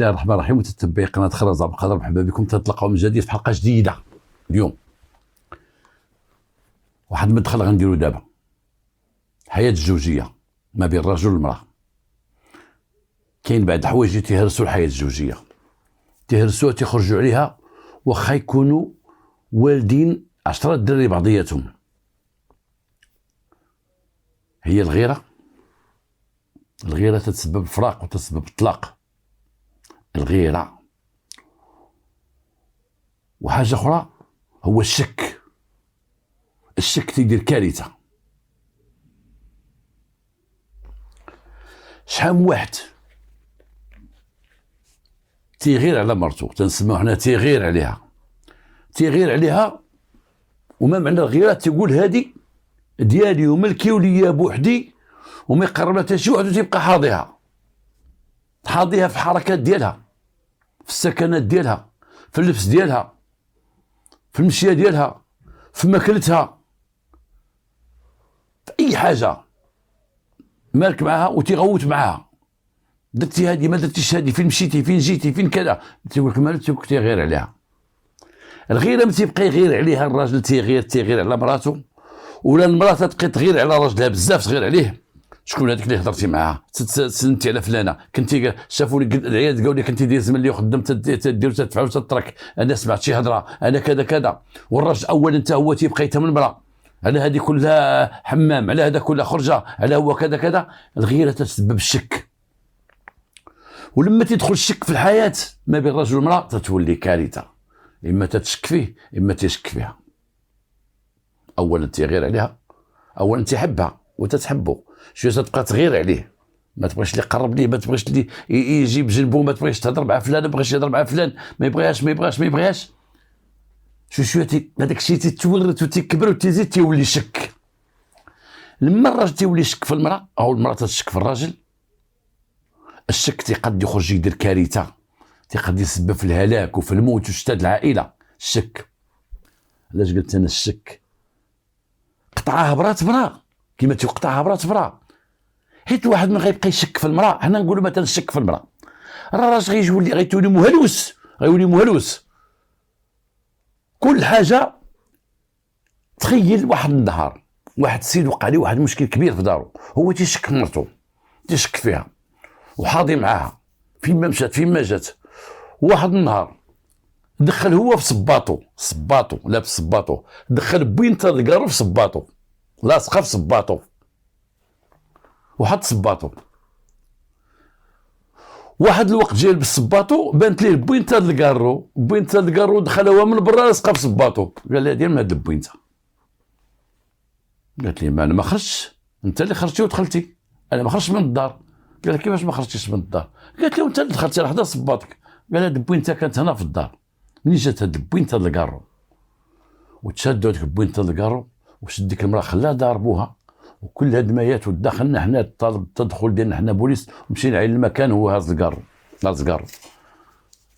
الله الرحمن الرحيم. متتبعي قناه خرز عبد القادر، مرحبا بكم. تتلقاو من جديد في حلقه جديده. اليوم واحد المدخل غنديرو دابا، الحياه الزوجيه ما بين الرجل والمراه. كاين بعض الحوايج اللي تيهرسوا الحياه الزوجيه، تيهرسوها، تيخرجوا عليها واخا يكونوا والدين 10 دراري بعضياتهم. هي الغيره تتسبب الفراق وتتسبب الطلاق. الغيره. وحاجه اخرى هو الشك تيدير كارثه. شحال من واحد تيغير على مرتو، تنسميو حنا تيغير عليها، وما معنى الغيره؟ تيقول هادي ديالي وملكي وليا بوحدي، وما يقرب لها حتى شي واحد وتيبقى حاضيها في الحركات ديالها، في السكنات ديالها، في اللبس ديالها، في المشيه ديالها، في ماكلتها، في اي حاجه مالك معها وتيغوت معها. درتي هادي ما درتيش هادي، فين مشيتي، فين جيتي، فين كذا، تيقول لك مالك، تيغير عليها. الغيره ما تيبقى يغير عليها الراجل، تيغير على مراته، ولا المراه تبقى تغير على راجلها بزاف، تغير عليه. شكون هذيك اللي هضرتي معاها؟ سنتي على فلانه، كنتي شافوني العيال قالوا لي كنتي داير زمن اللي خدام تدير تدفع وتترك، انا سمعت شي هضره، انا كذا. والراجل اولا انت هو تيبقى يتهم المراه على هذه كلها حمام، على هذا كلها خرجه، على هو كذا. الغيره تسبب الشك، ولما تدخل الشك في الحياه ما بين الرجل والمراه تتولي كارثه. اما تتشك فيه اما تشك فيها. اولا تيغير عليها، اولا تيحبها وتتحبه، شويه تبقى تغير عليه، ما تبغيش اللي يقرب ليه، ما تبغيش اللي يجي بجنبه، ما تبغيش تهضر مع فلان، ما بغيش يهضر مع فلان، ما يبغيهاش. شويه هذاك الشيء تتورث وتكبر وتزيد تيولي شك. لما الراجل تيولي شك في المراه او المراه تشك في الراجل، الشك تيقد يخرج يدير كارثه، تيقد يسبب في الهلاك وفي الموت وشتات العائله. الشك، علاش قلت انا الشك؟ قطعها برات برا كما تيقطعها برات برا. حيت واحد ما غيبقى يشك في المراه، حنا نقولوا مثلا الشك في المراه، الراجل غيولي مهلوس. كل حاجه. تخيل واحد النهار واحد السيد وقع عليه واحد المشكل كبير في دارو، هو تيشك في مرته، تيشك فيها وحاضي معاها فين ما مشات فين ما جات. واحد النهار دخل هو في صباطو لابس صباطو، دخل بوينته الكارو في صباطو، لاصقه في صباطو، وحط صباطو. واحد الوقت جاي يلبس صباطو، بانت ليه بوينته الكارو، دخل هو من برا لاصقه في صباطو. قال لها دير من هاد البوينته. قالت لي ما انا ما خرجتش، انت اللي خرجتي ودخلتي، انا ما خرجتش من الدار. قال لها كيفاش ما خرجتيش من الدار؟ قالت له انت اللي دخلتي لحدا صباطك. قال هاد البوينته كانت هنا في الدار، منين جات هاد البوينته الكارو؟ وتشادوا هاديك البوينته الكارو وشد ديك المراه خلاها ضربوها، وكل هاد المايات ودخلنا حنا التدخل ديالنا حنا بوليس، ومشينا على المكان هو هاز الكارو.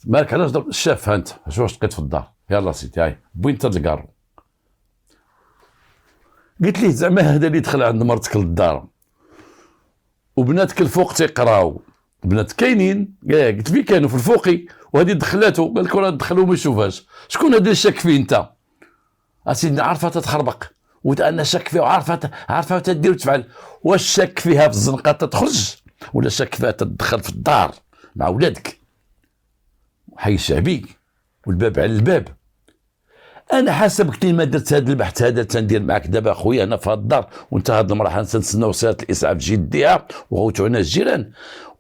مالك علاش ضرب؟ شافها انت واش لقيت في الدار؟ يلا سيدي هاي بوينته الكارو. قلت ليه زعما هذا اللي دخل عند مرتك للدار وبناتك الفوق تيقراو، بنات كاينين، قلت فين كانوا؟ في الفوقي، وهذه دخلاته. قال لك راه دخلوا ما يشوفهاش. شكون هذا اللي شاك فيه انت؟ اسيدي عارفه تتخربق وانا شاك فيها وعارفه تدير وتفعل. واش شاك فيها في الزنقه تخرج، ولا شاك فيها تدخل في الدار مع ولادك؟ حي شعبي والباب على الباب. انا حسبك لي ما درت هذا البحث هذا تندير معك دابا اخويا، انا في هذا الدار وانت هاد المراه نستناو وصلة الاسعاف تجي ديها وغوتوا عنا الجيران،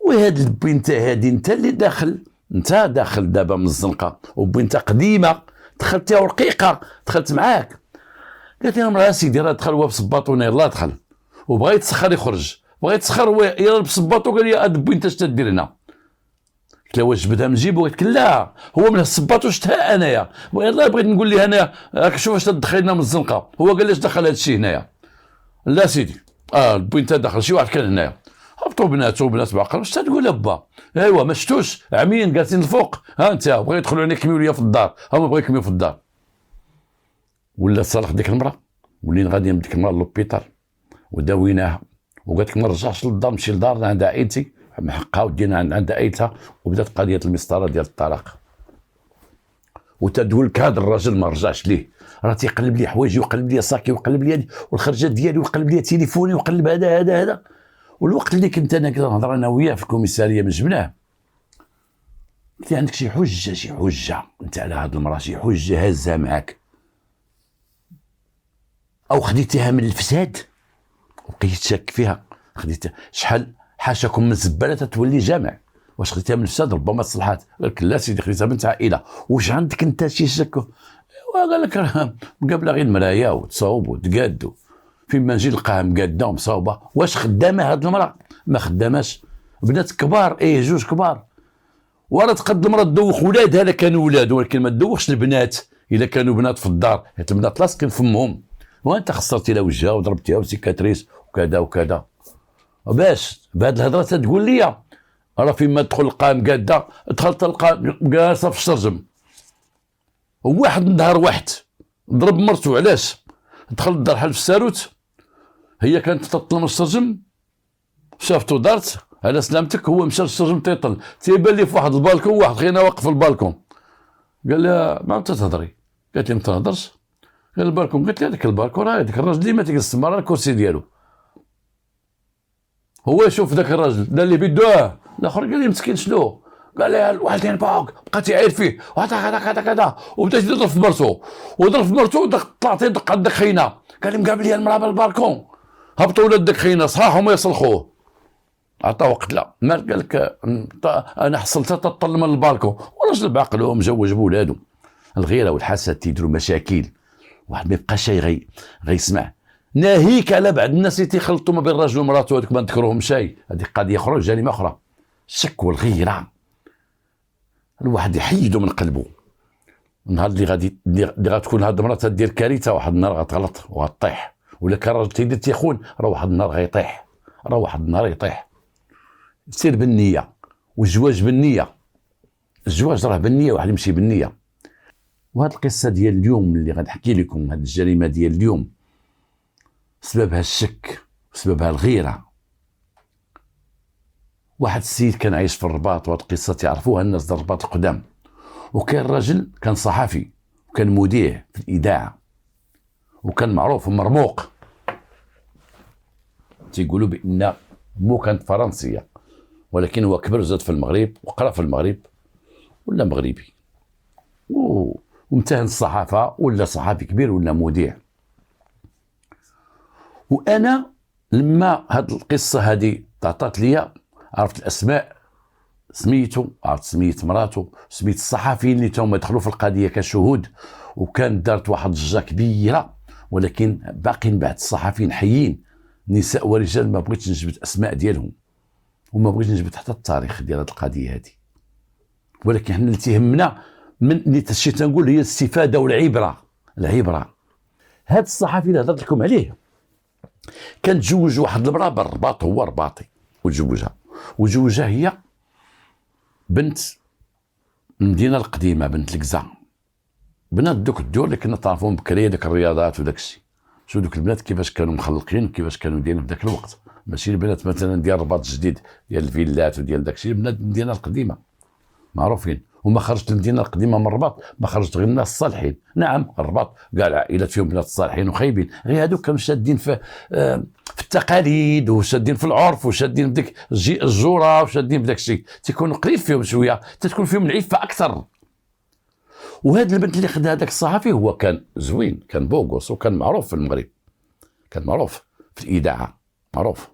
وهاد البنته هادي انت اللي داخل دابا من الزنقه، وبنته قديمه دخلتيها ورقيقه دخلت معاك. قالت لي المراه سيدي راه دخل هو بصباطو، يلاه دخل وبغى يتسخر يخرج، بغى يتسخر هو يلبس بصباطو. قال لي هاد البنته اش تدير هنا؟ قلت له واش جبدها من جيبو؟ قلت لا هو من الصباط شفتها انايا، يلاه بغيت نقول ليه انايا راك شوف واش تدخلنا من الزنقه. هو قال لي اش دخل هذا الشيء هنايا؟ لا سيدي البوينته دخل شي واحد كان هنايا، هبطوا بنات بعقل. واش تقول ابا؟ ايوا ما شفتوش عميين جالسين الفوق، ها انت بغا يدخلوا عليك يكميو ليا في الدار، هما بغا يكميو في الدار. ولا صالح ديك المراه، ولينا غاديين بديك المراه لوبيتال وداويناها، وقالت لك ما نرجعش للدار، نمشي لدارنا عند عائلتي من حقها ودينا عندها ايتها، وبدات قضيه المسطره ديال الطلاق. وتدول لك هذا الراجل ما رجعش ليه، راه تيقلب لي حوايجي ويقلب لي صاكي ويقلب لي والخرجات ديالي ويقلب لي تليفوني ويقلب هذا. والوقت اللي كنت انا كنهضر انا وياه في الكوميساريه من جبناه، قلت عندك شي حجه انت على هذه المراه، شي حجه هازها معاك او خديتيها من الفساد وبقيت شاك فيها؟ خديتها شحال حاشاكم من زباله تتولي جامع، واش خديتها من الفساد ربما تصلحات؟ قال لك لا سيدي خديتها بنت عائله. واش عندك انت شي شك؟ قال لك راه مقابله غير المرايا وتصاوب وتقاد، فيما نجي نلقاها مقاده ومصاوبه. واش خدامه هاد المراه؟ ما خداماش، بنات كبار جوج كبار، وراه تقد المراه تدوخ ولادها الا كانوا ولاد، ولكن ما تدوخش البنات الا كانوا بنات في الدار، حيت البنات لاصقين فمهم، وانت خسرتي لها وجهها وضربتيها وسيكاتريس وكذا وكذا. باش بهاد الهضره تقول لي راه فيما تدخل لقاها مقاده، دخلت تلقى جالسه في الشرجم. وواحد النهار واحد ضرب مرته، علاش؟ دخل الدار حل في الساروت، هي كانت تطل الشرجم، شافته دارت على سلامتك، هو مشى للشرجم تيطل، تيبان لي في واحد البالكون واحد غينا واقف في البالكون. قال لها ما تهضري؟ قالت لي ما تهضرش. قال البالكون، قلت لي هذاك البالكون راه هذاك الراجل ديما تيجلس تما، راه الكرسي ديالو. هو يشوف ذاك الراجل دار اللي بيدوه، الاخر قال لي مسكين شنو؟ قال لي الوالدين فوق، بقى تيعاير فيه كذا وبدا يضرب في مرتو طلعت يدق على الدخينه. قال لي مقابل لي المراه بالبالكون، هبطوا ولاد الدخينه صحاح هما يصلخوه، عطاو قتله. ما قال لك انا حصلتها تطل من البالكون، وراجل بعقله ومجوج بولادو. الغيره والحسد تيديروا مشاكل، واحد ما يبقاش غيسمع. ناهيك على بعض الناس اللي تيخلطوا ما بين الراجل ومراته، هذوك ما نذكروهم شيء، هذه قضيه اخرى جريمه اخرى. الشك والغيره الواحد يحيدو من قلبه. النهار اللي غتكون هاد المراه تدير كارثه، واحد النهار غتغلط وغطيح، ولا كان راجل تيدير تيخون، راه واحد النهار غيطيح، راه واحد النهار يطيح. سير بالنيه، والزواج بالنيه، الزواج راه بالنيه، واحد يمشي بالنيه. وهاد القصه ديال اليوم اللي غنحكي لكم، هاد الجريمه ديال اليوم سببها الشك وسببها الغيره. واحد السيد كان عايش في الرباط، وهاد القصه تعرفوها الناس ديال الرباط القدام، وكان راجل كان صحفي وكان مذيع في الاذاعه، وكان معروف ومرموق. تيقولوا بان مو كانت فرنسيه، ولكن هو كبر زاد في المغرب وقرا في المغرب ولا مغربي، وامتهن الصحافه ولا صحفي كبير ولا مذيع. وانا لما هاد القصه هذه تعطات ليا، عرفت الاسماء، سميتو، عرفت سميت مراته، سميت الصحفيين اللي تاهما دخلوا في القضيه كشهود، وكان دارت واحد الضجه كبيره. ولكن باقيين بعض الصحفيين حيين، نساء ورجال، ما بغيتش نجبد اسماء ديالهم، وما بغيتش نجبد حتى التاريخ ديال هذه القضيه هذه. ولكن حنا اللي تيهمنا من اللي تشيت نقول هي الاستفاده والعبره. العبره، هذا الصحفي اللي هضرت لكم عليه كان تزوج واحد المراه بالرباط، هو رباطي، وتزوجها هي بنت المدينه القديمه، بنت الكزا، بنات دوك الدور اللي كنا تعرفون بكري، داك الرياضات وداك الشيء. شو دوك البنات كيفاش كانوا مخلقين وكيفاش كانوا دايرين في ذاك الوقت، ماشي البنات مثلا ديال الرباط الجديد ديال الفيلات وديال داك الشيء، بنات المدينه القديمه معروفين. وما خرجت المدينه القديمه من الرباط، ما خرجت غير الناس الصالحين. نعم الرباط كاع العائلات فيهم بنات الصالحين وخايبين، غير هذوك كانوا شادين في التقاليد، وشادين في العرف، وشادين بديك الجوره، وشادين بداك الشيء، تيكونوا قليل فيهم شويه، تتكون فيهم العفه اكثر. وهذا البنت اللي خدها هذاك الصحفي هو كان زوين، كان بوغوس، وكان معروف في المغرب، كان معروف في الاذاعه، معروف.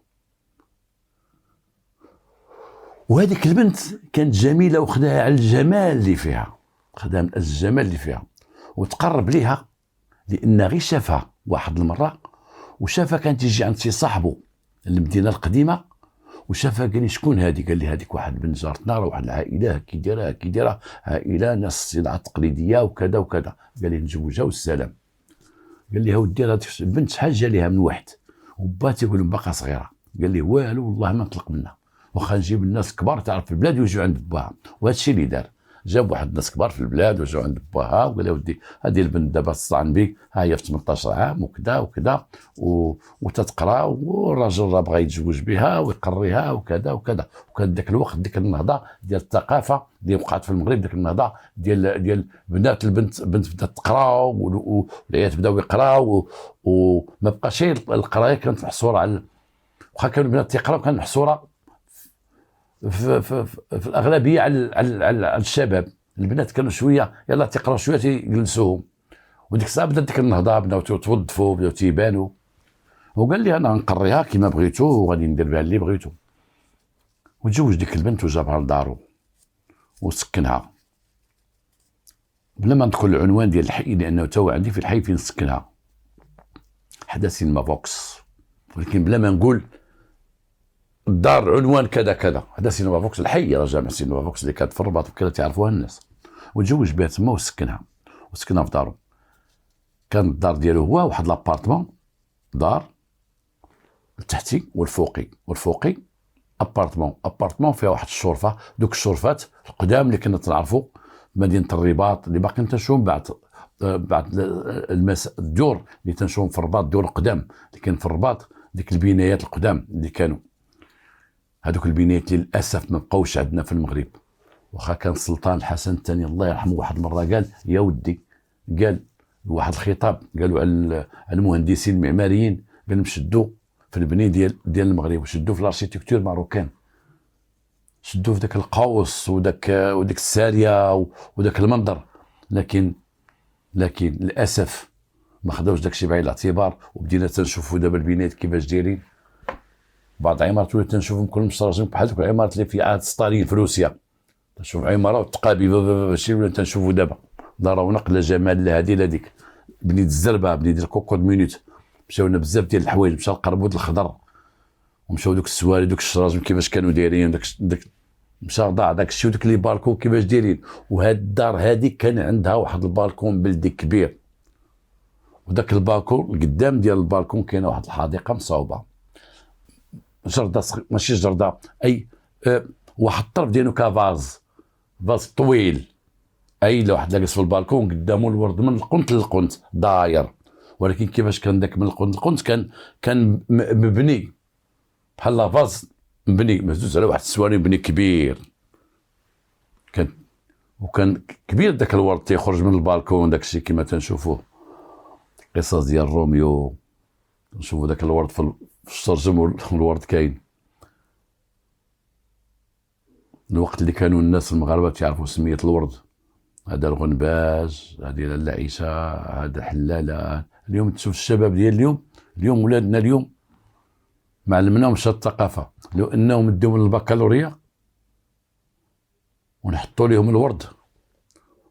وهذيك البنت كانت جميله، وخدها على الجمال اللي فيها، خدها من الجمال اللي فيها، وتقرب ليها لان غير شافها واحد المره، وشافها كان تيجي عند شي صاحبه المدينه القديمه، وشافها قال لي شكون هذه؟ قال لي هذيك واحد بنت جارتنا، راه واحد العائله كي دايره عائله ناس الصناعه التقليديه وكذا وكذا. قال لي نتزوجها والسلام. قال لي هاودي هذيك البنت شحال جا ليها من واحد، وبا تيقول باقا صغيره. قال لي والو والله ما نطلق منها، واخا نجيب الناس كبار تعرف في البلاد ويجوا عند باها. وهذا الشيء اللي دار، جاب واحد الناس كبار في البلاد وجاو عند باها وقال له ودي هذه البنت دابا تصان بك، ها هي في 18 عام وكذا وكذا وتتقرا، والراجل راه بغى يتزوج بها ويقريها وكذا وكذا. وكان ذاك الوقت ديك النهضه ديال الثقافه ديال وقعت في المغرب، ديك النهضه ديال بنات البنت بدات تقرا والعيال بداو يقراو، وما بقاش القرايه كانت محصوره على، واخا كانوا البنات تيقراو كانت محصوره في الاغلبيه على الشباب. البنات كانوا شويه يلا تيقراو شويه تيجلسوهم، وديك الساعه بدات ديك النهضه، بداو توظفوا بداو تيبانوا. وقال لي انا نقريها كما بغيتو وغادي ندير بها اللي بغيتو. وتزوج ديك البنت وجابها لدارو وسكنها بلا ما ندخل العنوان ديال الحي، لانه تو عندي في الحي فين سكنها حدا سينما فوكس، ولكن بلا ما نقول الدار عنوان كذا كذا، هذا سينما فوكس الحي، راه جامع سينما فوكس اللي كانت في الرباط وكذا تعرفوها الناس. وتزوج بها تما وسكنها في دارو. كان الدار ديالو هو واحد لابارتمون، دار التحتي والفوقي ابارتمون فيها واحد الشرفه. دوك الشرفات القدام اللي كنا تنعرفوا مدينه الرباط اللي باقي تنشوفهم بعد الدور اللي تنشوفهم في الرباط، الدور القدام اللي كان في الرباط، ديك البنايات القدام اللي كانوا، هذوك البنايات للاسف ما بقاوش عندنا في المغرب. واخا كان السلطان الحسن الثاني الله يرحمه واحد المره قال يا ودي، قال واحد الخطاب قالوا على المهندسين المعماريين، قال نشدوا في البني ديال المغرب وشدوا في الاركيتكتور ماروكان، شدوا في ذاك القوس وداك الساريه وداك المنظر، لكن للاسف ما خداوش داك الشيء بعين الاعتبار. وبدينا تنشوفوا دابا البنايات كيفاش دايرين، بعض العمارات وليت تنشوفهم كلهم مشطرجين بحال ذوك العمارات اللي في عهد ستالين في روسيا، تنشوف عماره وتقابي ماشي ولا تنشوفوا دابا لا رونق لا جمال لا هذه لا ديك. بنيت الزربه، بنيت ديال كوكود مينوت، مشاو لنا بزاف ديال الحوايج، مشى القربود الخضر ومشاو دوك السواري دوك الشراجم كيفاش كانوا دايرين، داك مشى ضاع داك الشيء ودوك لي بالكون كيفاش دايرين. وهاد الدار هذه كان عندها واحد البالكون بلدي كبير، وداك البالكون القدام ديال البالكون كاينه واحد الحديقه مصاوبه جرده ماشي جرده اي واحد الطرف ديالو كافاز طويل، اي لو واحد لاقص في البالكون قدامه الورد من القنت للقنت داير، ولكن كيفاش كان داك من القنت للقنت كان مبني بحال لافاز مبني مهزوز على واحد السواري مبني كبير، وكان كبير داك الورد تيخرج من البالكون، داك الشيء كما تنشوفوه قصص ديال روميو، نشوفوا داك الورد في الشرجم والورد كاين. الوقت اللي كانوا الناس المغاربه تعرفوا سميه الورد، هذا الغنباز، هذه العيشه، هذا حلاله. اليوم تشوف الشباب ديال اليوم ولادنا اليوم ما علمناهمش الثقافه، لو انهم نديهم للبكالوريا ونحطوا لهم الورد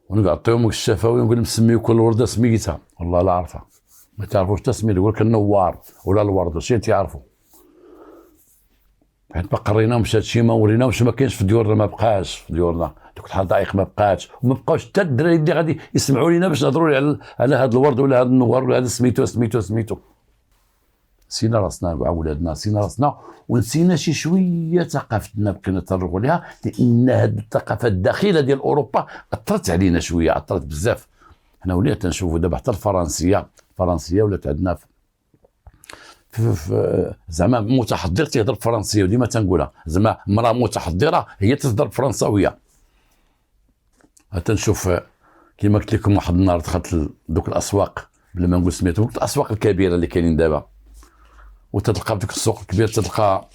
ونعطيهم الشفاوي ونقول لهم سميو كل ورده سميتها، والله لا عارفه، ما تعرفوش تسميه، يقول لك النوار ولا الورد، واش تعرفوا؟ حيت ما قريناهمش هادشي، ما وريناهمش، ما كاينش في ديورنا، ما بقاش في ديورنا دوك الحدائق، ما بقاش، وما بقاوش حتى الدراري اللي غادي يسمعوا لينا باش نهضروا على هذا الورد ولا هذا النوار ولا هذا سميتو. سينا راسنا مع ولادنا، سينا راسنا ونسينا شي شويه ثقافتنا بقينا تنرغوا ليها، لان هذه الثقافه الداخله ديال اوروبا اثرت علينا شويه، اثرت بزاف. حنا ولينا تنشوفوا دابا حتى الفرنسيه ولات عندنا زعما متحضر تيهضر بالفرنسيه، وديما تنقولها زعما امراه متحضره هي تهضر بالفرنساويه. تنشوف كما قلت لكم واحد النهار دخلت دوك الاسواق بلا ما نقول سميتهم، الاسواق الكبيره اللي كاينين دابا، وتلقى بدوك السوق الكبير تلقى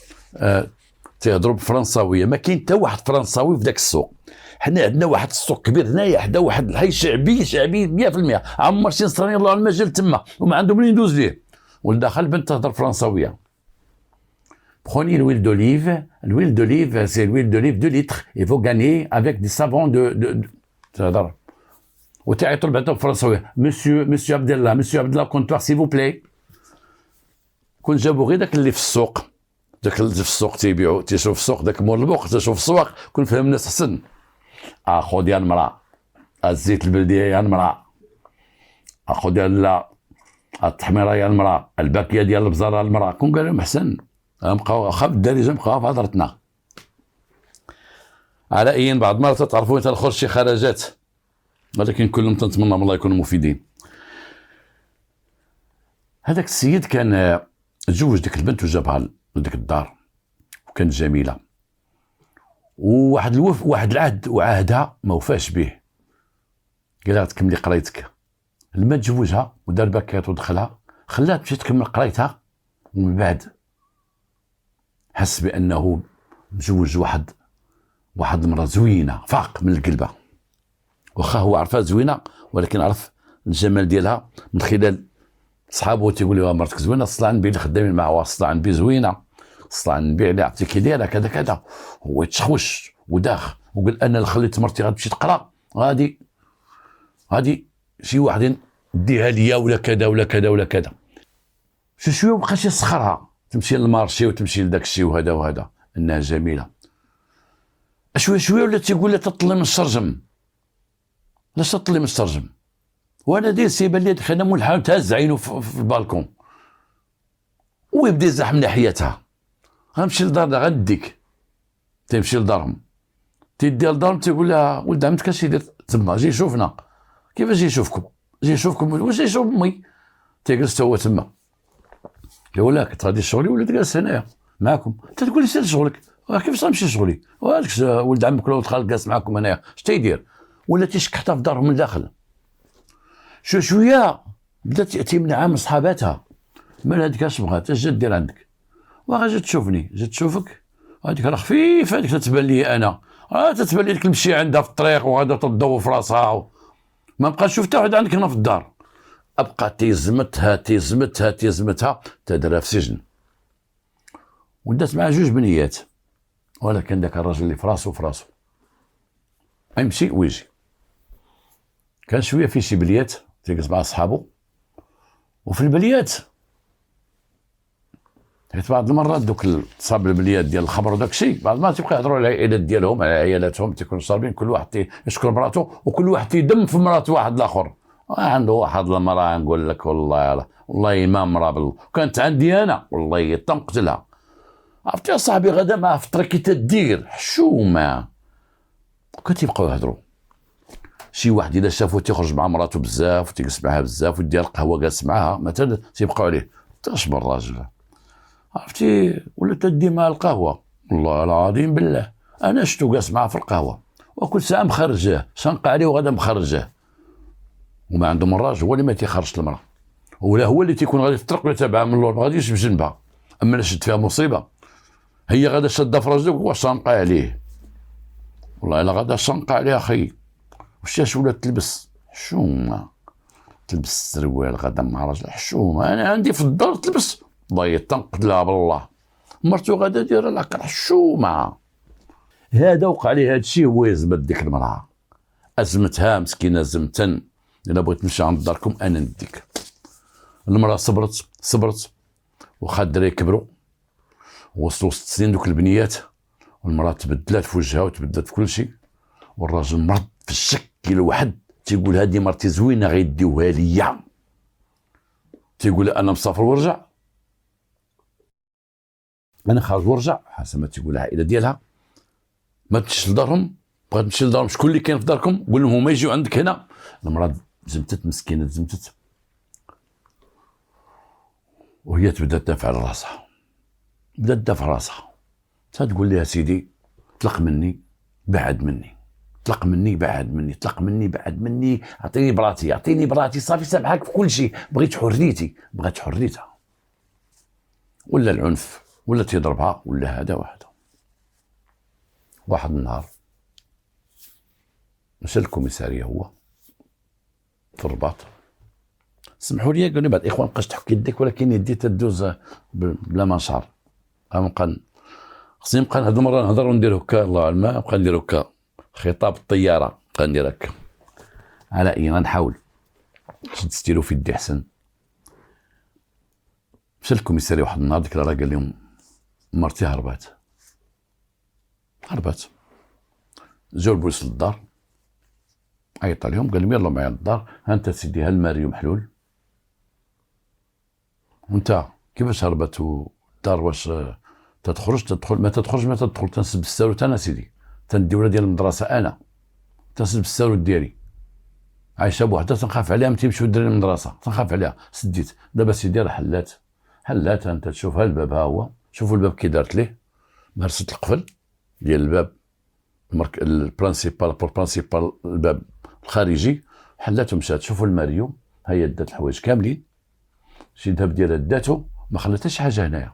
تيهضروا بالفرنساويه، ما كاين حتى واحد فرنساوي في ذاك السوق. حنا عندنا واحد السوق كبير هنايا حدا واحد الحي شعبي 100%، عمر شي نصراني الله المجال تما وما عندهم اللي يدوز ليه، ولداخل البنت تهضر فرنساويه. Prenez l'huile d'olive, c'est l'huile d'olive 2 litres, il faut gagner avec des savons de تهضر وتعيطوا لبعضهم بالفرنساويه، مسيو عبد الله كونتوار سي فو بلاي. كون جابوا غير داك اللي في السوق، داك اللي في السوق تيبيعوا، تيشوف السوق داك مول البوق تيشوف السواق، كون فهم الناس حسن. خذ يا المراه الزيت البلديه يا المراه، خذ يا التحميره يا المراه، الباكيه ديال البزاره المراه، كون قال لهم حسن، بقاو واخا بالدارجه بقاو في هضرتنا. على اي بعض المرات تعرفوا تنخرج شي خرجات، ولكن كلهم تنتمنى الله يكونوا مفيدين. هذاك السيد كان تزوج ديك البنت وجابها لديك الدار، وكانت جميله، واحد العهد وعاهدها ما وفاش به، قال لها تكملي قرايتك. لما تزوجها ودار باكات ودخلها، خلاها تمشي تكمل قرايتها، ومن بعد حس بانه مزوج واحد المراه زوينه فاق من القلبه، واخا هو عرفها زوينه ولكن عرف الجمال ديالها من خلال صحابه تيقول له مرتك زوينه، صلى على النبي اللي خدامين معاه، صلى على النبي زوينه، صلى على النبي اللي عرفتي كي دايره كذا كذا. هو يتشخوش وداخ وقال انا اللي خليت مرتي غتمشي تقرا، غادي شي واحد ديها ليا ولا كذا ولا كذا ولا كذا. شويه بقاش يسخرها، تمشي للمارشي وتمشي لذاك الشيء وهذا وهذا، انها جميله. شويه ولا تيقول لها تطلي من الشرجم، لاش تطلي من الشرجم، وانا دير سيبان لي دخلنا مول تهز عينه في البالكون، ويبدا يزحم ناحيتها. غنمشي لدارنا غنديك، تيمشي لدارهم، تيديها لدارهم، تيقول لها ولد عمتك اش يدير تما، جي شوفنا. كيفاش جي يشوفكم؟ جي يشوفكم واش جي يشوف امي؟ تيجلس هو تما. يقول لك تغادي شغلي ولا تجلس هنايا معاكم؟ انت تقول لي سير شغلك، كيفاش غنمشي شغلي؟ وهذاك ولد عمك ولا ولد خالك جالس معاكم هنايا، اش تيدير؟ ولا تيشك حتى في دارهم من الداخل. شويه بدات تاتي من عام صحاباتها، مال هذيك اش بغات، اش جات دير عندك؟ جات تشوفني، جات تشوفك، هذيك راه خفيفه، هذيك تتبان لي انا، تتبان لي ديك المشي عندها في الطريق وغادا تضو في راسها، ما بقاش شفت واحد عندك هنا في الدار. ابقى تيزمتها تدرها في سجن، ودات معها جوج بنيات، ولكن ذاك الراجل اللي في راسو يمشي ويجي. كان شويه في شي بليات تيجلس مع صحابو، وفي البليات حيت بعض المرات دوك صاب البليات ديال الخمر وداك الشيء، بعض المرات تيبقى يهضروا على العائلات ديالهم، على عائلاتهم، تيكونوا صابين كل واحد يشكر مراته، وكل واحد تيدم في مرات واحد الاخر. عنده واحد المراه نقول لك والله ما مراه كانت عندي انا والله تنقتلها. عرفتي صاحبي غدا ما فطره كي تدير حشومه، كتيبقاو يهضروا. شي واحد اذا شافو تيخرج مع مراته بزاف وتيجلس معها بزاف ودير القهوه جالس معها مثلا، تيبقاو عليه تشبر الراجل، عرفتي، ولا تدي مع القهوه. والله العظيم بالله انا شفتو جالس معها في القهوه، وكل ساعه مخرجاه، شنق عليه وغدا مخرجاه، وما عنده مراج، هو اللي ما تيخرجش المراه، ولا هو اللي تيكون غادي في الطريق ولا تابعها من اللور، ما غاديش بجنبها. اما الا شد فيها مصيبه، هي غادا شاده في رجلك وهو شنق عليه، والله الا غادا شنق عليه اخي. وشاش ولات تلبس حشومه، تلبس سروال غدا مع راجل حشومه، انا عندي في الدار تلبس الله تنقتلها بالله، مرتو غادا دايره لك حشومه. هذا وقع ليه هذا الشيء، هو يزمت ديك المراه، ازمتها مسكينه زمتن، الا بغيت تمشي عند داركم انا نديك. المراه صبرت وخا الدراري كبروا وصلوا 6 سنين دوك البنيات، والمراه تبدلات في وجهها وتبدلات في كل شيء، والراجل مرض في الشك الواحد، تيقول هذه مرتي زوينه غيديوها ليا، تيقول انا مسافر ورجع، انا خارج ورجع، حسب ما تيقول العائله ديالها. ما تمشيش لدارهم، بغات تمشي لدارهم، شكون اللي كاين في داركم؟ قول لهم هما يجيو عندك هنا. المراه زمتت مسكينه زمتت، وهي تبدا تدافع على راسها، بدات تدافع راسها، تقول لها سيدي طلق مني بعد مني، طلق مني بعد مني، طلق مني بعد مني، اعطيني براتي صافي سامحك في كل شيء، بغيت حريتي، بغات حريتها. ولا العنف، ولا تيضربها، ولا هذا وهذا. واحد النهار مشى الكوميساريه هو في الرباط، سمحوا لي قال لي بعض الاخوان مابقاش تحك يديك، ولكن يدي تدوز بلا منشار، خصني نبقى هاد المره نهضر وندير هكا، الله اعلم نبقى ندير هكا خطاب الطياره، نبقى ندير هكا على اي غنحاول. شد ستيلو في يدي حسن. مشى الكوميساري واحد النهار، ديك راه قال لهم مرتي هربات. جاو البوليس للدار، عيط عليهم قال لهم يلا معايا للدار، ها انت سيدي ها الماريو محلول، وانت كيفاش هربت الدار؟ واش تدخل ما تدخل تنسب الساروت انا سيدي، تندي ولادي المدرسه انا تنسد بالسالوت ديالي، عايشه بوحدها تنخاف عليها، ملي يمشيو الدراري للمدرسه تنخاف عليها. سديت دابا سيدي راه حلات انت تشوف ها الباب، ها هو شوفوا الباب كي دارت ليه، مارست القفل ديال الباب البرانسيبال الباب الخارجي، حلات ومشات. شوفوا الماريو ها هي دات الحوايج كاملين، شي ذهب ديالها داتو، ما خلات حتى حاجه هنايا.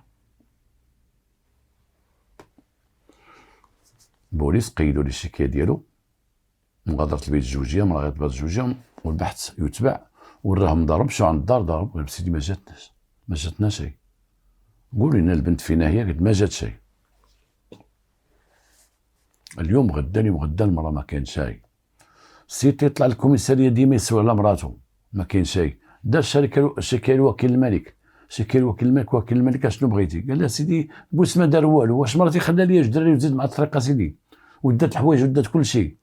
البوليس قيدوا لي الشيكيه ديالو، مغادره البيت الزوجيه، مغادره البيت الزوجيه، والبحث يتبع، وراهم ضرب، مشاو عند الدار ضرب، قال سيدي ما جاتنا شي، قولي لنا البنت فينا هي، قلت ما جات شي. اليوم غدا المراه ما كاين شاي. السيد تيطلع للكوميساريه ديما يسول على مراته، ما كاين شاي. دار شكا لوكيل الملك، وكيل الملك اشنو بغيتي؟ قال له سيدي بوس ما دار والو، واش مراتي خلى لي الدراري وزيد مع الطريقه سيدي، ودات الحوايج ودات كل شيء.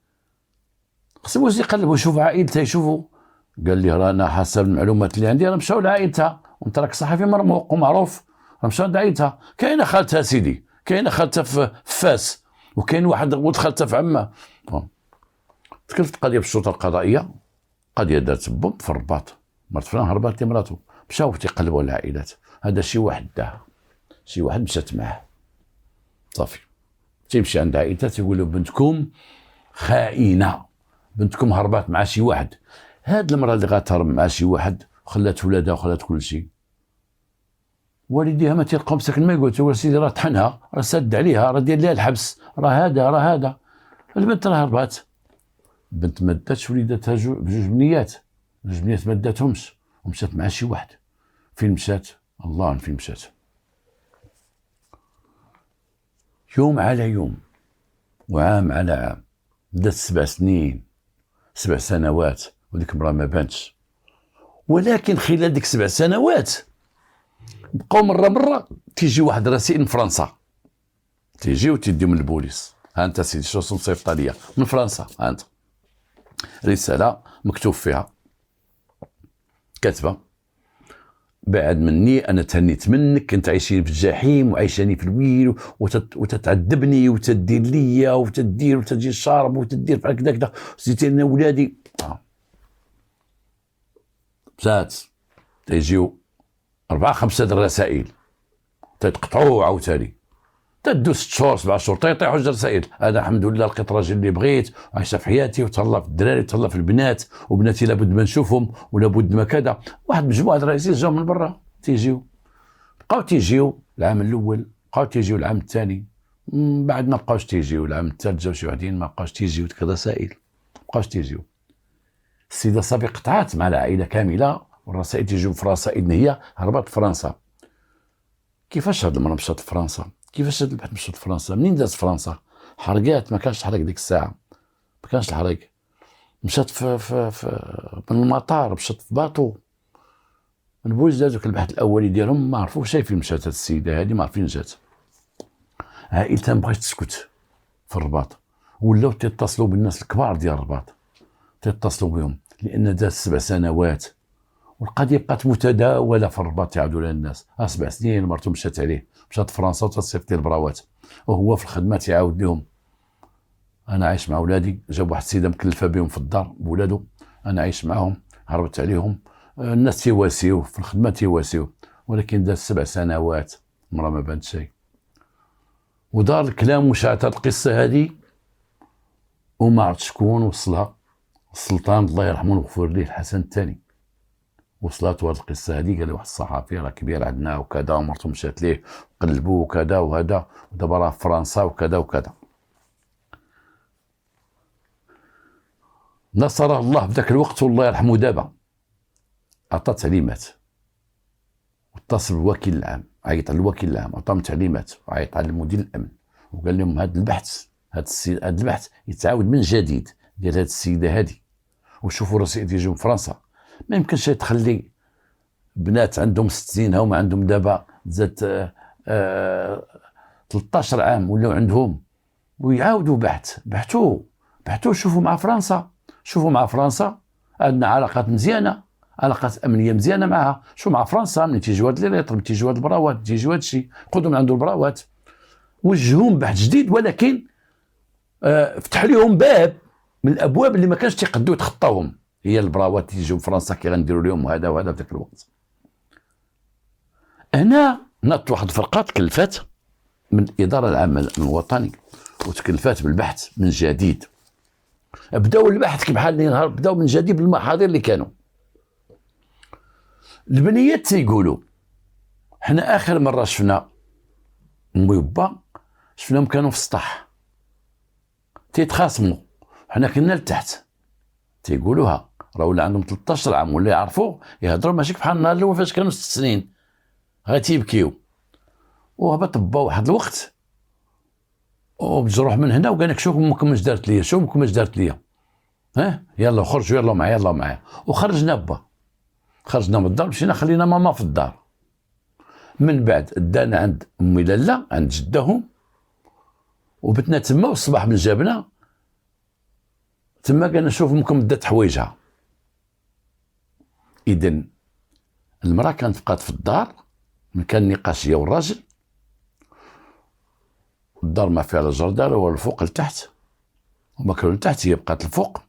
خصهم واش يقلبوا يشوفوا عائلتها يشوفوا. قال لي راه انا حسب المعلومات اللي عندي راه مشاو لعائلتها، وانت راك صحفي مرموق ومعروف، راه مشاو لعائلتها. كاينه خالتها سيدي، كاينه خالتها في فاس، وكاين واحد ولد خالتها في عمه. تكلفت القضيه بالشرطه القضائيه، قضيه دارت بوم في الرباط، مرت فلان هربات لي مراته، مشاو تيقلبوا العائلات. هذا شي واحد داها، شي واحد مشات معاه صافي، تيمشي عند عائلتها تيقول له بنتكم خائنه، بنتكم هربات مع شي واحد. هاد المراه اللي غتهرب مع شي واحد وخلات ولادها وخلات كل شيء، والديها ما تيلقاو مساكن، ما يقول سيدي راه طحنها، راه سد عليها، راه دير ليها الحبس، راه هذا. البنت راه هربات، بنت ما داتش وليداتها بجوج بنيات ما داتهمش، ومشات مع شي واحد. فين مشات؟ الله فين مشات. يوم على يوم وعام على عام، دات 7 سنين 7 سنوات، وديك المراه ما بانتش. ولكن خلال ديك 7 سنوات بقاو مره تيجي واحد رسائل من فرنسا، تيجي وتديهم من البوليس. ها انت سيدي شو صيفط ليا من فرنسا، ها انت رساله مكتوب فيها كاتبه: بعد مني انا تهنيت منك، كنت عايشين في الجحيم وعايشاني في الويل، وتتعذبني وتدير ليا وتدير الشارب وتدير بحال كذا زيتي لنا ولادي. مشات تيجيو 4 5 الرسائل، تتقطعوا عاوتاني، تدوز 6 شهور 7 شهور تيطيحوا جوج رسائل. انا الحمد لله لقيت راجل اللي بغيت وعايشه في حياتي، وتهلا في الدراري وتهلا في البنات، وبناتي لابد ما نشوفهم ولابد ما كذا. واحد مجموعه الرئيسين جاو من برا تيجيو، بقاو تيجيو العام الاول، بقاو تيجيو العام الثاني، بعد ما بقاوش تيجيو العام الثالث، جاو شي وحدين ما بقاوش تيجيو ديك الرسائل، ما بقاوش تيجيو. السيده صافي قطعات مع العائله كامله، والرسائل تيجيو في راسها ان هي هربت فرنسا. كيفاش هاد المراه مشات لفرنسا؟ كيفاش هاد البنت مشات لفرنسا؟ منين دازت فرنسا؟ حرقات، ما كانش الحرق ديك الساعه، ما كانش الحرق. مشات في من المطار، مشات في باطو. البوليس دازوك البحث الاولي ديالهم، ما عرفوش فين مشات هاد السيده هادي، ما عارفين جات. عائلتها ما بغاتش تسكت في الرباط، ولاو تيتصلوا بالناس الكبار ديال الرباط، تيتصلوا بهم، لان دازت 7 سنوات والقضيه بقات متداوله في الرباط. تعاودوا لها الناس 7 سنين مرتو مشات عليه، مشات فرنسا وتصيفط ليه البراوات، وهو في الخدمه تيعاود لهم: انا عايش مع ولادي، جاب واحد السيده مكلفه بهم في الدار بولادو، انا عايش معاهم، هربت عليهم، الناس تيواسيو في الخدمه تيواسيو. ولكن داز 7 سنوات المراه ما بانت شيء. ودار الكلام وشاعت هاد القصه هذه، وما عرفت شكون وصلها. السلطان الله يرحمه ويغفر ليه الحسن الثاني، وصلت هاد القصه هذه، قال لي واحد الصحافي راه كبير عندنا وكذا، ومرته مشات ليه قلبوه وكذا وهذا، ودابا راه في فرنسا وكذا وكذا. نصره الله في ذاك الوقت والله يرحمه دابا، عطى تعليمات، واتصل بالوكيل العام، عيط على الوكيل العام، عطاهم تعليمات، وعيط على مدير الامن، وقال لهم هذا البحث يتعاود من جديد ديال هذه السيده هذه، وشوفوا رسائل يجيو من فرنسا. ما يمكنش تخلي بنات عندهم 6 سنين هما عندهم دابا زاد 13 عام ولاو عندهم، ويعاودوا بحثوا شوفوا مع فرنسا عندنا علاقات مزيانه، علاقات امنيه مزيانه معها. شو مع فرنسا ملي تيجيو هاد لي ليطر، تيجيو هاد البراوات، تيجيو هاد الشيء، خذوا من عنده البراوات، وجهوهم بحث جديد. ولكن فتح لهم باب من الابواب اللي ما كانش تيقدوا يتخطاوهم، هي البراوات يجيو فرنسا كي غنديروا لهم وهذا وهذا في ذاك الوقت. هنا ناضت واحد الفرقه تكلفات من الاداره العامه الوطني وتكلفات بالبحث من جديد. بداوا البحث كي بحال اللي نهار بداوا من جديد بالمحاضر اللي كانوا. البنيات تيقولوا حنا اخر مره شفنا مي وبا شفناهم كانوا في السطح تيتخاصموا، حنا كنا لتحت تيقولوها راه ولا عندهم 13 عام ولا يعرفوا يهضروا ماشي بحال النهار الاول فاش كانوا 6 سنين غتيبكيو. وهبط با واحد الوقت وبجروح من هنا وقال لك شوف امكم اش دارت ليا، شوف امكم اش دارت ليا، ها يلا خرجوا يلا معايا يلا معايا. وخرجنا با، خرجنا من الدار مشينا خلينا ماما في الدار. من بعد دانا عند امي لاله عند جدهم وبتنا تما، والصباح من جابنا تما قالنا شوف امكم دات حوايجها. اذا المراه كانت بقات في الدار، كان نقاش هي والراجل، الدار ما فيها لا جردال ولا الفوق لتحت، هما كانوا لتحت هي بقات الفوق،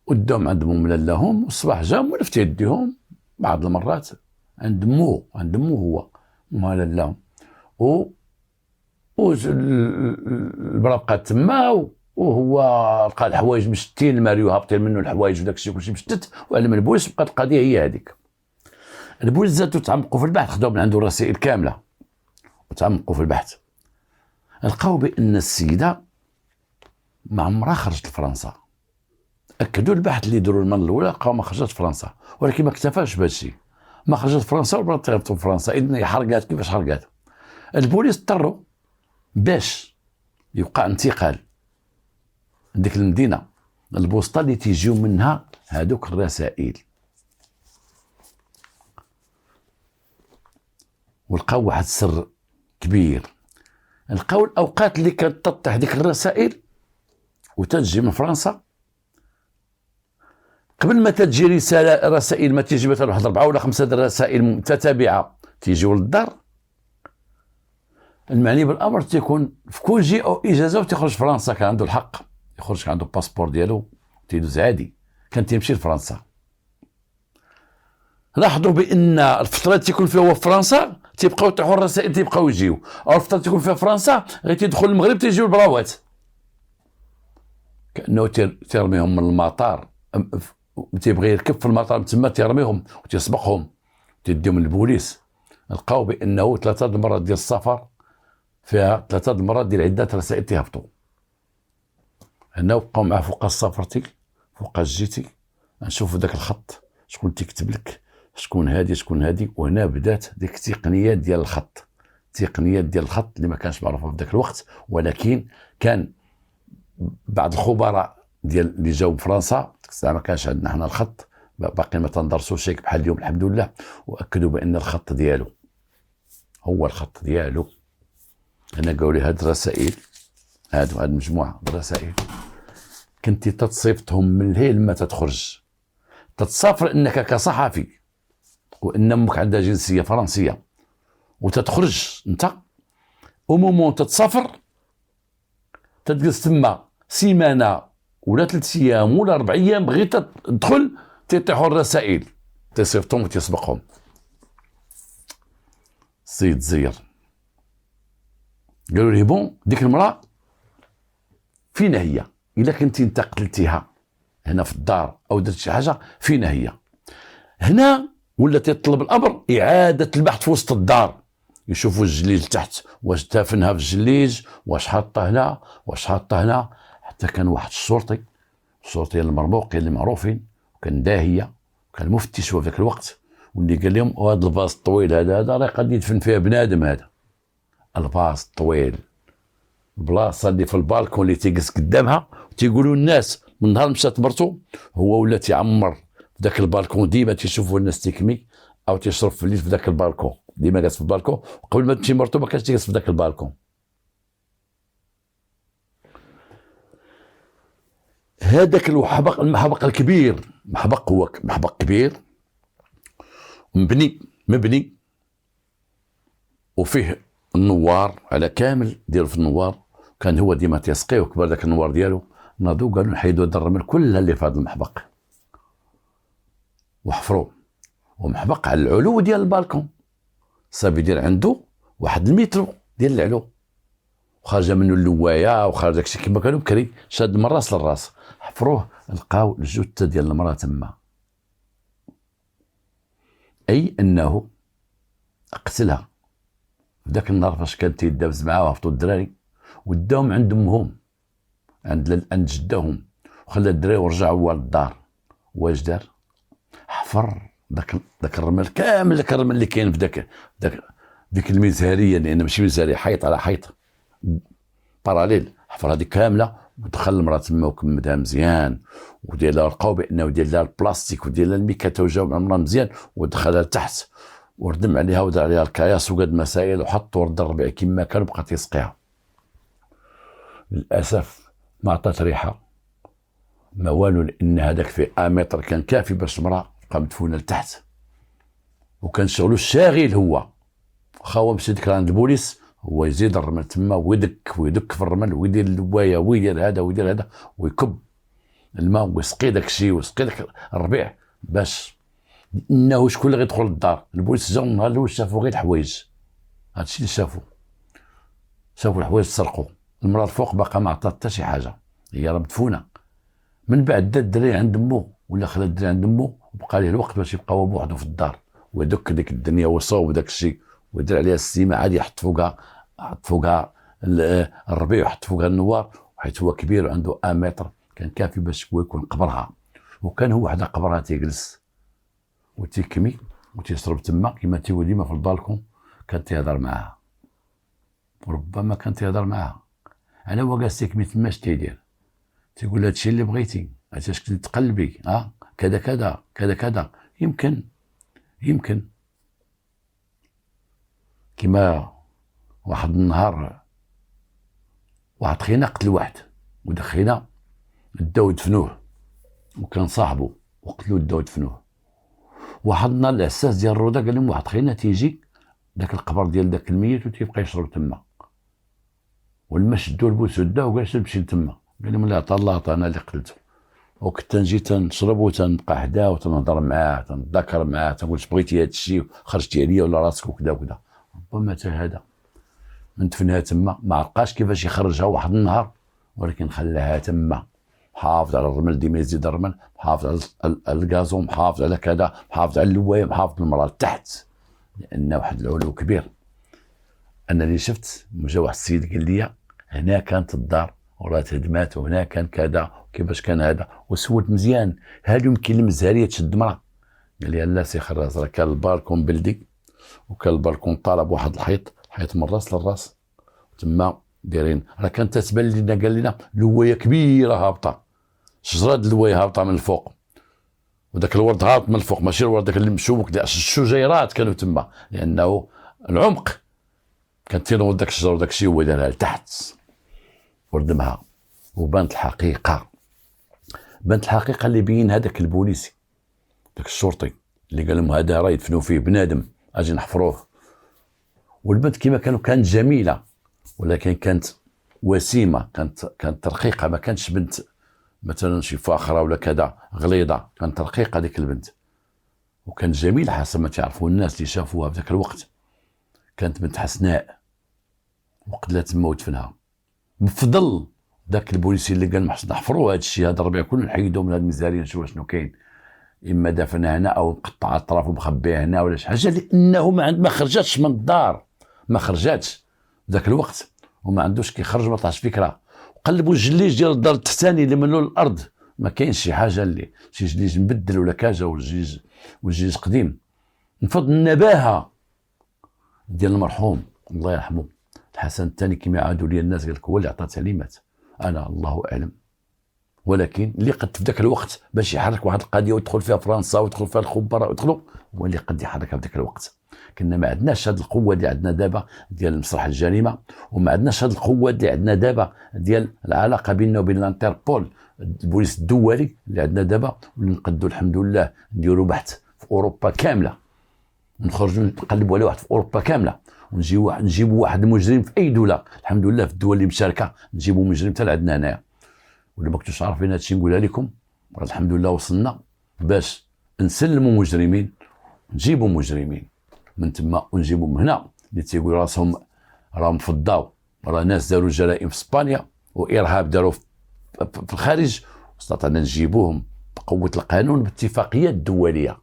وداهم عند مو لهم، والصباح جاهم ولفت يديهم بعض المرات عند مو هو ما لاهم، البرا بقات تما، وهو لقى الحوايج مشتين الماريو هابطين منه الحوايج وداك الشيء كلشي مشتت، وعلم البوليس بقات القضيه هي هذيك. البوليس زادوا تعمقوا في البحث، خداو من عنده الرسائل كامله وتعمقوا في البحث، لقاو بان السيده ما عمرها خرجت لفرنسا. اكدوا البحث اللي داروا المره الاولى لقاو ما خرجت فرنسا، ولكن ما اكتفاش بهذا الشيء، ما خرجت فرنسا والبنات تهربت في فرنسا. اذن هي حرقات. كيفاش حرقات؟ البوليس اضطروا باش يوقع انتقال ديك المدينه البوسطه اللي تيجيو منها هذوك الرسائل، ولقاو واحد السر كبير. لقاو الاوقات اللي كانت تطيح ديك الرسائل وتجي من فرنسا، قبل ما تجي رسائل ما تيجي مثلا واحد 4 ولا 5 رسائل متتابعه تيجيو للدار، المعني بالامر تيكون في كونجي او اجازه وتيخرج فرنسا، كان عنده الحق يخرج، كان عنده الباسبور ديالو تيدوز عادي، كان تيمشي لفرنسا. لاحظوا بان الفتره اللي تيكون فيها هو في فرنسا تيبقاو يطيحوا الرسائل تيبقاو يجيو، او الفتره اللي تيكون فيها فرنسا غير تيدخل المغرب تيجيو البراوات، كانه تيرميهم من المطار، تيبغي يركب في المطار تما تيرميهم وتيسبقهم تيديهم للبوليس. لقاو بانه 3 المرات ديال السفر فيها 3 المرات ديال عده رسائل تيهبطوا. هنا بقاو معاه فوق السفرتي فوق جيتي نشوفوا ذاك الخط شكون تيكتب لك، شكون هادي شكون هادي. وهنا بدات ديك التقنيات ديال الخط، التقنيات ديال الخط اللي ما كانش معروفه في ذاك الوقت، ولكن كان بعض الخبراء ديال اللي جاوا من فرنسا ديك الساعه ما كانش عندنا حنا الخط، باقي ما تندرسوش هيك بحال اليوم الحمد لله، واكدوا بان الخط ديالو هو الخط ديالو. انا قالوا لي هاد الرسائل هاد المجموعه الرسائل كنتي تتصيفطهم من الهيل ما تتخرج، تتصافر انك كصحفي وان امك عندها جنسيه فرنسيه وتتخرج انت، ومومون تتصافر تجلس تما سيمانه ولا 3 ايام ولا 4 ايام، بغيت تدخل تيطيحوا الرسائل تيصيفطهم وتيسبقهم. السيد زير قالوا لي بون ديك المراه فين هي؟ الا كنتي انت قتلتيها هنا في الدار او درت شي حاجه فين هي؟ هنا ولا تيطلب الامر اعاده البحث في وسط الدار، يشوفوا الجليج تحت واش دافنها في الجليج، واش حاطه هنا واش حاطه هنا. حتى كان واحد الشرطي المرموقين اللي معروفين، وكان داهيه وكان مفتش في ذاك الوقت، واللي قال لهم هذا الباص الطويل هذا راه قد يدفن فيها بنادم، هذا الباص الطويل البلاصه اللي في البالكون اللي تيجلس قدامها تيقولوا الناس من نهار مشات مرتو هو ولا تيعمر في ذاك البالكون، ديما تيشوفوا الناس تيكمي او تيشرب في الليل في ذاك البالكون، ديما جالس في البالكون، وقبل ما تمشي مرتو ما كانش تيجلس في ذاك البالكون. هذاك المحبق الكبير، محبق هو محبق كبير مبني وفيه النوار على كامل ديالو في النوار، كان هو ديما تيسقيه وكبر داك النوار ديالو. ناضوا قالوا نحيدوا هاد الرمل كلها اللي في هذا المحبق، وحفروا ومحبق على العلو ديال البالكون، صافي يدير عنده واحد المتر ديال العلو، وخارجه منه اللوايه وخارج داكشي كما كانوا بكري، شاد من راس للراس. حفروه لقاو الجثه ديال المراه تما، اي انه قتلها في ذاك النهار فاش كان تيدابز معاه وهبطوا الدراري وداهم عند امهم عند جداهم، وخلى الدراري ورجعوا هو للدار. واش دار؟ حفر داك الرمل كامل، داك الرمل اللي كاين في ديك المزهريه، لان ماشي مزهريه، حيط على حيط باراليل، حفر هذيك كامله ودخل المراه تما وكمدها مزيان، ودير لها لقاو بانه دير لها البلاستيك ودير لها الميكاتا وجاو مع المراه مزيان، ودخلها لتحت وردم عليها ودار عليها الكياس وقاد مسائل وحط ورد الربيع كما كان وبقى تيسقيها. للاسف ما عطات ريحه ما والو، لان هذاك في متر كان كافي باش المراه تبقى مدفونه لتحت، وكان شغلو الشاغل هو خاوه مشى ديك عند البوليس، هو يزيد الرمل تما ويدك في الرمل ويدير اللوايه ويدير هذا ويدير هذا ويكب الماء ويسقي داك الشيء ويسقي داك الربيع، باش انه شكون اللي غيدخل للدار. البوليس جاو النهار الاول شافوا غير الحوايج، هادشي اللي شافوا الحوايج تسرقوا. المراه الفوق باقا ما عطات حتى شي حاجه، هي راه مدفونه. من بعد دا الدري عند امو ولا خلا الدري عند امو، وبقى ليه الوقت باش يبقى هو بوحدو في الدار ويدك ديك الدنيا ويصوب داك الشيء ويدير عليها السيمه عادي، يحط فوقها الربيع ويحط فوقها النوار، وحيت هو كبير وعنده متر كان كافي باش هو يكون قبرها. وكان هو حدا قبرها تيجلس وتيكمي وتيشرب تما كما تيقول ديما في البالكون. كان تيهضر معاها، وربما كان تيهضر معاها انا هو جالس تيكمي تما اش تيدير، تيقول هادشي اللي بغيتي، علاش كنت تقلبي كذا كذا كذا كذا. يمكن كما واحد النهار واحد خينا قتل واحد ودخينا داو دفنوه، وكان صاحبه وقتلوه داو دفنوه. واحد النهار العساس ديال الروضه قال لهم واحد خينا تيجي داك القبر ديال داك الميت وتيبقى يشرب تما، ولما شدوا البوس وداه وقال نمشي تما، قال لهم لا طلع انا اللي قتلته. وكنت نجي تنشرب وتنبقى حداه وتنهضر معاه تنذكر معاه تنقول بغيتي هذا الشيء خرجتي عليا ولا راسك وكذا وكذا. ربما حتى هذا من دفنها تما ما عرفاش كيفاش يخرجها واحد النهار، ولكن خلاها تما محافظ على الرمل، ديما يزيد الرمل، محافظ على الغازون، محافظ على كذا، محافظ على اللوايه، محافظ على المراه تحت، لان واحد العلو كبير. انا اللي شفت جا واحد السيد قال لي هنا كانت الدار وراه تهدمات وهنا كان كذا كيفاش كان هذا، وسولت مزيان هل يمكن المزهريه تشد مراه؟ قال لي لا سي خراز، راه كان البالكون بلدي وكان البالكون طالب واحد الحيط من راس للراس تما دايرين، راه كانت تتبان لنا قال لنا لوايه كبيره هابطه، شجره اللوايه هابطه من الفوق، وداك الورد هابط من الفوق ماشي الورد داك اللي مشوك، الشجيرات كانوا تما، لانه العمق كان تينوض داك الشجر وداك الشيء هو دارها لتحت وردمها. وبانت الحقيقه اللي بين هذاك البوليسي داك الشرطي اللي قال لهم هذا راه يدفنوا فيه بنادم اجي نحفروه. والبنت كما كانت جميله، ولكن كانت وسيمه، كانت رقيقه، ما كانتش بنت مثلا شي فاخره ولا كذا غليظه، كانت رقيقه ديك البنت وكانت جميله حسب ما تعرفوا الناس اللي شافوها في ذاك الوقت. كانت بنت حسناء وقتلها تما ودفنها بفضل ذاك البوليسي اللي قال نحفروا هذا الشيء، هذا الربيع كله نحيدوه من هذه المزاريه نشوفوا شنو كاين، اما دفنها هنا او مقطع اطراف ومخبيها هنا ولا شي حاجه، لانه ما خرجتش من الدار، ما خرجاتش ذاك الوقت وما عندوش كيخرج، ما طلعش فكره. وقلبوا الجليج ديال الدار التحتاني اللي منه الارض، ما كاينش شي حاجه اللي شي جليج مبدل ولا كاجا والجليج قديم. نفض النباهه ديال المرحوم الله يرحمه الحسن الثاني كما عادوا لي الناس قال لك هو اللي عطى تعليمات، انا الله اعلم، ولكن اللي قد في ذاك الوقت باش يحرك واحد القضيه ويدخل فيها فرنسا ويدخل فيها الخبراء ويدخلوا، هو اللي قد يحركها في ذاك الوقت. كنا ما عندناش هذه القوه اللي عندنا دابا ديال مسرح الجريمه، وما عندناش هذه القوه اللي عندنا دابا ديال العلاقه بيننا وبين الانتربول البوليس الدولي اللي عندنا دابا، واللي نقدوا الحمد لله نديروا بحث في اوروبا كامله، نخرجوا نقلبوا على واحد في اوروبا كامله، نجيبوا واحد المجرم في اي دوله. الحمد لله في الدول اللي مشاركه نجيبوا مجرم حتى لعندنا هنايا، ولا ما كنتوش عارفين هادشي نقولها لكم. الحمد لله وصلنا باش نسلموا مجرمين، نجيبوا مجرمين من تما ونجيبوا من هنا اللي تيقول راسهم راهم فضاو، راه ناس داروا جرائم في اسبانيا وارهاب داروا في الخارج، واستطعنا نجيبوهم بقوه القانون باتفاقيات دوليه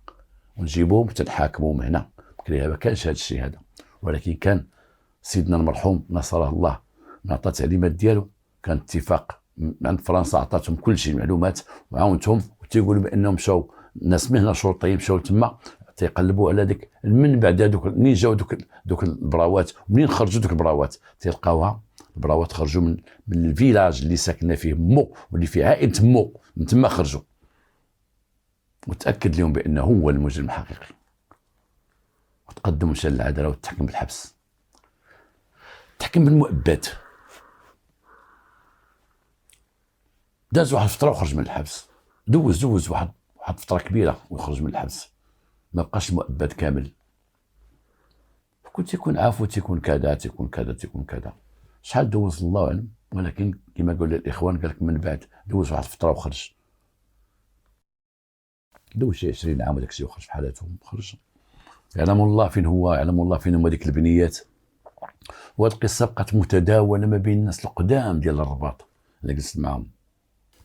ونجيبوهم وتنحاكموهم هنا. بكري ما كانش هذا الشيء هذا، ولكن كان سيدنا المرحوم نصره الله نعطى التعليمات ديالو، كان اتفاق عند فرنسا عطاتهم كل شيء معلومات وعاونتهم، وتيقولوا بانهم مشاو ناس من هنا شرطيين مشاو تما تيقلبوا على ديك من بعد هذوك منين جاو دوك البراوات، ومنين خرجوا دوك البراوات تلقاوها البراوات خرجوا من الفيلاج اللي ساكنه فيه مو واللي فيه عائله مو، من تما خرجوا. وتاكد لهم بانه هو المجرم الحقيقي، وتقدم مشى للعداله وتحكم بالحبس، تحكم بالمؤبد. داز واحد الفتره وخرج من الحبس، دوز واحد فتره كبيره ويخرج من الحبس، ما بقاش المؤبد كامل. كنت يكون عفو، تيكون كذا تيكون كذا تيكون كذا. شحال دوز الله اعلم، ولكن كما قال الاخوان قال لك من بعد دوز واحد الفتره وخرج، دوز شي 20 عام وداك الشيء وخرج بحالاتهم خرج. يعلم الله فين هو، يعلم الله فين هما ديك البنيات. وهاد القصه بقات متداوله ما بين الناس القدام ديال الرباط اللي جلست معاهم.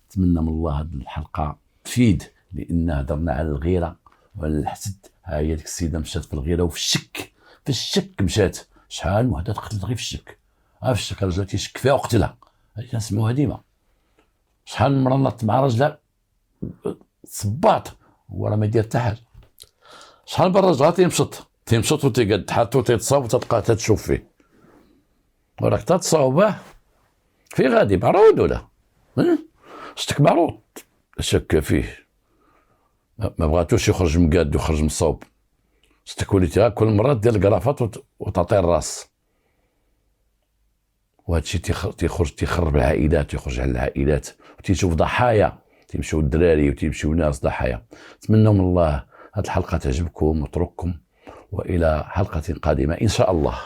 نتمنى من الله هاد الحلقه تفيد، لان هضرنا على الغيره وعلى الحسد. ها هي ديك السيده مشات في الغيره وفي الشك، في الشك مشات. شحال من وحده تقتلت غير في الشك، في الشك الرجل تيشك فيها وقتلها، هذه كنسمعوها ديما. شحال من مرة نط مع راجلها صباط هو راه ما يدير حتى حاجه. شحال من راجل تيمشط وتيقعد تحط وتيتصاوب وتبقى تشوف فيه، وراك تتصاوبه في غادي معروض ولا شتك معروض شك فيه، ما بغاتوش يخرج مقاد ويخرج مصوب. شتك وليتيها كل مره دير الكرافات وتعطي الراس. وهذا الشيء تيخرب العائلات، تيخرج على العائلات، وتيشوف ضحايا، تيمشيو الدراري وتيمشيو ناس ضحايا. نتمنى من الله هذه الحلقه تعجبكم وترككم، والى حلقه قادمه ان شاء الله.